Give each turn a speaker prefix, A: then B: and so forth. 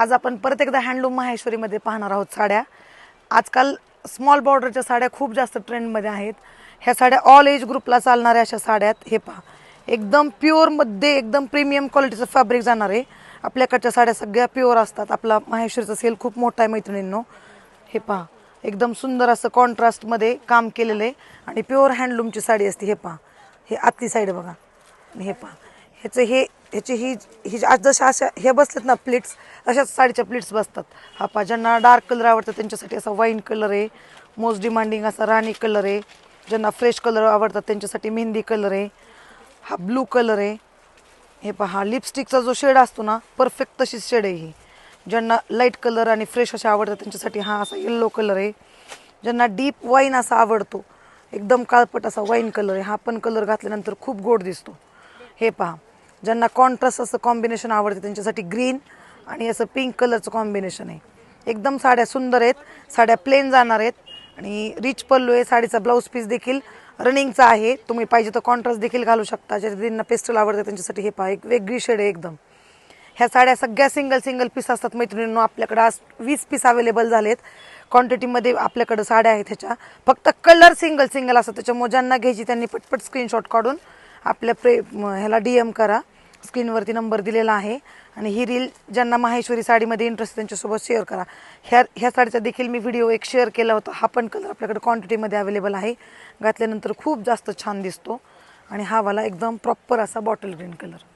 A: आज आपण परत एकदा हँडलूम माहेश्वरीमध्ये पाहणार आहोत साड्या। आजकाल स्मॉल बॉर्डरच्या साड्या खूप जास्त ट्रेंडमध्ये आहेत। ह्या साड्या ऑल एज ग्रुपला चालणाऱ्या अशा साड्या आहेत। हे पहा, एकदम प्युअरमध्ये एकदम प्रीमियम क्वालिटीचं फॅब्रिक जाणार आहे। आपल्याकडच्या साड्या सगळ्या प्युअर असतात। आपला माहेश्वरीचा सेल खूप मोठा आहे मैत्रिणींनो। हे पहा, एकदम सुंदर असं कॉन्ट्रास्टमध्ये काम केलेलं आहे आणि प्युअर हँडलूमची साडी असते। हे पहा, हे आतली साईड बघा। हे पहा, ह्याचे ही जशा अशा हे बसलेत ना प्लेट्स, अशाच साडीच्या प्लेट्स बसतात। हा पहा, ज्यांना डार्क कलर आवडतं त्यांच्यासाठी असा वाईन कलर आहे, मोस्ट डिमांडिंग असा राणी कलर आहे। ज्यांना फ्रेश कलर आवडतात त्यांच्यासाठी मेहंदी कलर आहे, हा ब्लू कलर आहे। हे पहा, लिपस्टिकचा जो शेड असतो ना, परफेक्ट तशीच शेड आहे ही। ज्यांना लाईट कलर आणि फ्रेश असे आवडतात त्यांच्यासाठी हा असा येल्लो कलर आहे। ज्यांना डीप वाईन असा आवडतो, एकदम काळपट असा वाईन कलर आहे, हा पण कलर घातल्यानंतर खूप गोड दिसतो। हे पहा, ज्यांना कॉन्ट्रास्ट असं कॉम्बिनेशन आवडते त्यांच्यासाठी ग्रीन आणि असं पिंक कलरचं कॉम्बिनेशन आहे। एकदम साड्या सुंदर आहेत। साड्या प्लेन जाणार आहेत आणि रिच पल्लू आहे। साडीचा ब्लाऊज पीस देखील रनिंगचा आहे। तुम्ही पाहिजे तर कॉन्ट्रास्ट देखील घालू शकता। ज्यांना पेस्टल आवडतं त्यांच्यासाठी हे पहा, एक वेगळी शेड आहे एकदम। ह्या साड्या सगळ्या सिंगल पीस असतात मैत्रिणींनो। आपल्याकडे आज 20 पीस अवेलेबल झालेत क्वांटिटीमध्ये। आपल्याकडे साड्या आहेत ह्याच्या, फक्त कलर सिंगल असतात। त्याच्यामुळे ज्यांना घ्यायची त्यांनी पटपट स्क्रीनशॉट काढून आपल्या ह्याला DM करा। स्क्रीनवरती नंबर दिलेला आहे आणि ही रील ज्यांना माहेश्वरी साडीमध्ये इंटरेस्ट त्यांच्यासोबत शेअर करा। ह्या साडीचा देखील मी व्हिडिओ एक शेअर केला होता। हा पण कलर आपल्याकडे क्वांटिटीमध्ये अवेलेबल आहे। घातल्यानंतर खूप जास्त छान दिसतो आणि हा वाला एकदम प्रॉपर असा बॉटल ग्रीन कलर।